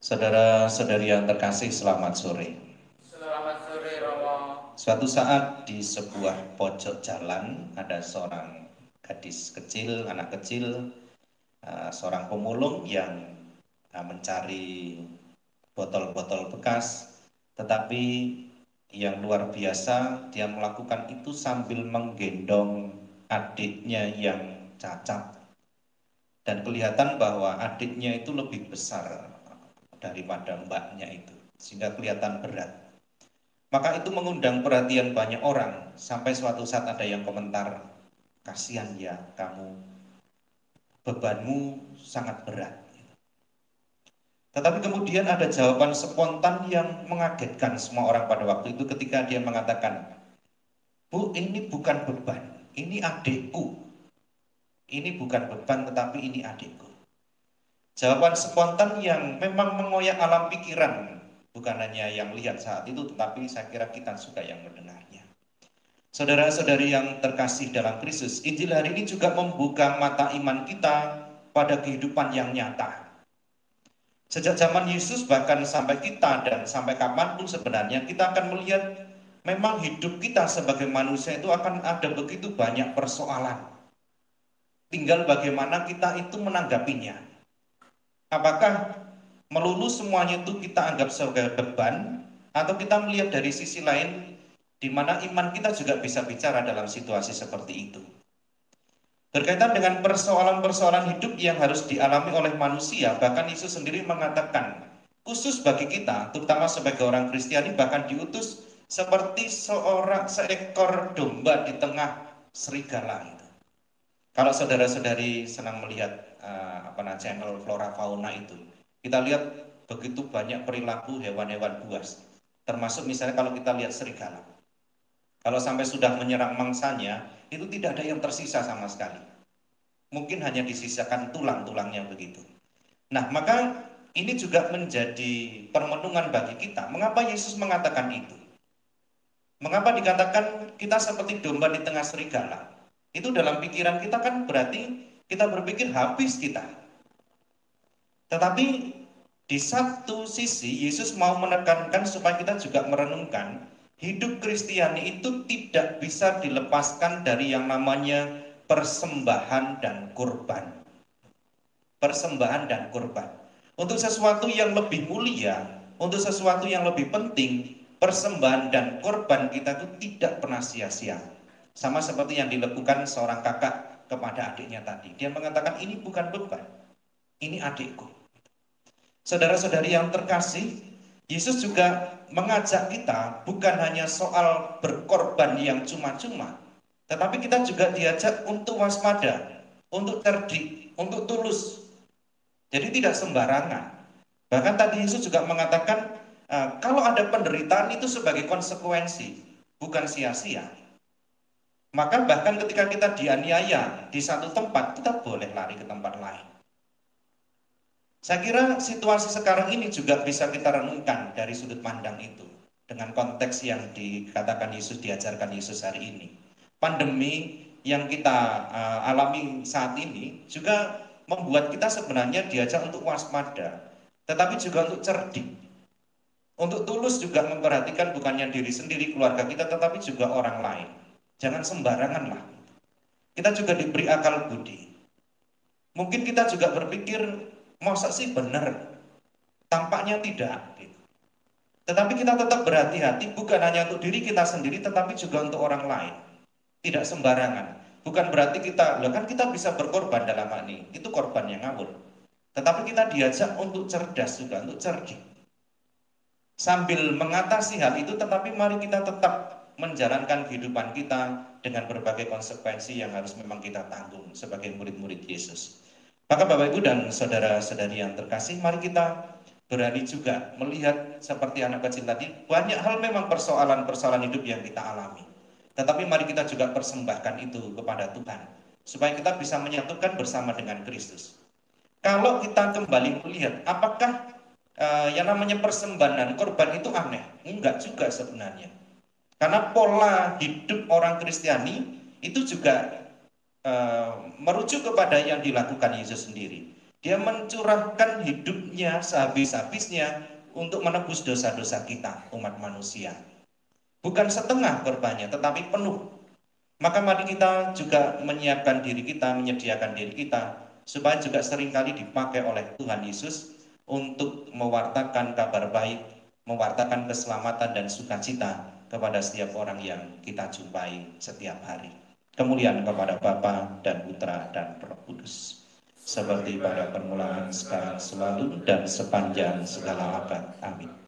Saudara-saudari yang terkasih, selamat sore. Selamat sore, Romo. Suatu saat di sebuah pojok jalan ada seorang gadis kecil, anak kecil, seorang pemulung yang mencari botol-botol bekas. Tetapi yang luar biasa, dia melakukan itu sambil menggendong adiknya yang cacat. Dan kelihatan bahwa adiknya itu lebih besar daripada mbaknya itu, sehingga kelihatan berat. Maka itu mengundang perhatian banyak orang, sampai suatu saat ada yang komentar, kasihan ya kamu, bebanmu sangat berat. Tetapi kemudian ada jawaban spontan yang mengagetkan semua orang pada waktu itu ketika dia mengatakan, Bu, ini bukan beban, ini adikku. Ini bukan beban tetapi ini adikku. Jawaban spontan yang memang mengoyak alam pikiran, bukan hanya yang lihat saat itu, tetapi saya kira kita juga yang mendengarnya. Saudara-saudari yang terkasih dalam Kristus, Injil hari ini juga membuka mata iman kita pada kehidupan yang nyata. Sejak zaman Yesus bahkan sampai kita dan sampai kapanpun sebenarnya kita akan melihat memang hidup kita sebagai manusia itu akan ada begitu banyak persoalan. Tinggal bagaimana kita itu menanggapinya. Apakah melulu semuanya itu kita anggap sebagai beban, atau kita melihat dari sisi lain di mana iman kita juga bisa bicara dalam situasi seperti itu. Berkaitan dengan persoalan-persoalan hidup yang harus dialami oleh manusia, bahkan Yesus sendiri mengatakan, khusus bagi kita, terutama sebagai orang Kristiani, bahkan diutus seperti seekor domba di tengah serigala itu. Kalau saudara-saudari senang melihat channel flora fauna itu, kita lihat begitu banyak perilaku hewan-hewan buas. Termasuk misalnya kalau kita lihat serigala. Kalau sampai sudah menyerang mangsanya, itu tidak ada yang tersisa sama sekali. Mungkin hanya disisakan tulang-tulangnya begitu. Nah, maka ini juga menjadi permenungan bagi kita. Mengapa Yesus mengatakan itu? Mengapa dikatakan kita seperti domba di tengah serigala? Itu dalam pikiran kita kan berarti kita berpikir habis kita. Tetapi di satu sisi Yesus mau menekankan supaya kita juga merenungkan hidup Kristiani itu tidak bisa dilepaskan dari yang namanya persembahan dan kurban. Persembahan dan kurban. Untuk sesuatu yang lebih mulia, untuk sesuatu yang lebih penting, persembahan dan kurban kita itu tidak pernah sia-sia. Sama seperti yang dilakukan seorang kakak kepada adiknya tadi. Dia mengatakan ini bukan beban, ini adikku. Saudara-saudari yang terkasih, Yesus juga mengajak kita bukan hanya soal berkorban yang cuma-cuma, tetapi kita juga diajak untuk waspada, untuk cerdik, untuk tulus. Jadi tidak sembarangan. Bahkan tadi Yesus juga mengatakan kalau ada penderitaan itu sebagai konsekuensi, bukan sia-sia. Maka bahkan ketika kita dianiaya di satu tempat, kita boleh lari ke tempat lain. Saya kira situasi sekarang ini juga bisa kita renungkan dari sudut pandang itu, dengan konteks yang dikatakan Yesus, diajarkan Yesus hari ini. Pandemi yang kita alami saat ini juga membuat kita sebenarnya diajak untuk waspada, tetapi juga untuk cerdik, untuk tulus juga memperhatikan bukannya diri sendiri, keluarga kita, tetapi juga orang lain. Jangan sembarangan lah. Kita juga diberi akal budi. Mungkin kita juga berpikir, masa sih benar? Tampaknya tidak. Tetapi kita tetap berhati-hati, bukan hanya untuk diri kita sendiri, tetapi juga untuk orang lain. Tidak sembarangan. Bukan berarti kita, kan kita bisa berkorban dalam hal ini. Itu korban yang ngawur. Tetapi kita diajak untuk cerdas juga, untuk cerdik. Sambil mengatasi hal itu, tetapi mari kita tetap menjalankan kehidupan kita dengan berbagai konsekuensi yang harus memang kita tanggung sebagai murid-murid Yesus. Maka Bapak Ibu dan saudara-saudari yang terkasih, mari kita berani juga melihat seperti anak kecil tadi, banyak hal memang persoalan-persoalan hidup yang kita alami. Tetapi mari kita juga persembahkan itu kepada Tuhan, supaya kita bisa menyatukan bersama dengan Kristus. Kalau kita kembali melihat, apakah yang namanya persembahan dan korban itu aneh? Enggak juga sebenarnya. Karena pola hidup orang Kristiani itu juga merujuk kepada yang dilakukan Yesus sendiri. Dia mencurahkan hidupnya sehabis-habisnya untuk menebus dosa-dosa kita, umat manusia. Bukan setengah korbannya, tetapi penuh. Maka mari kita juga menyiapkan diri kita, menyediakan diri kita, supaya juga seringkali dipakai oleh Tuhan Yesus untuk mewartakan kabar baik, mewartakan keselamatan dan sukacita kepada setiap orang yang kita jumpai setiap hari. Kemuliaan kepada Bapa dan Putra dan Roh Kudus, seperti pada permulaan, sekarang, selalu, dan sepanjang segala abad. Amin.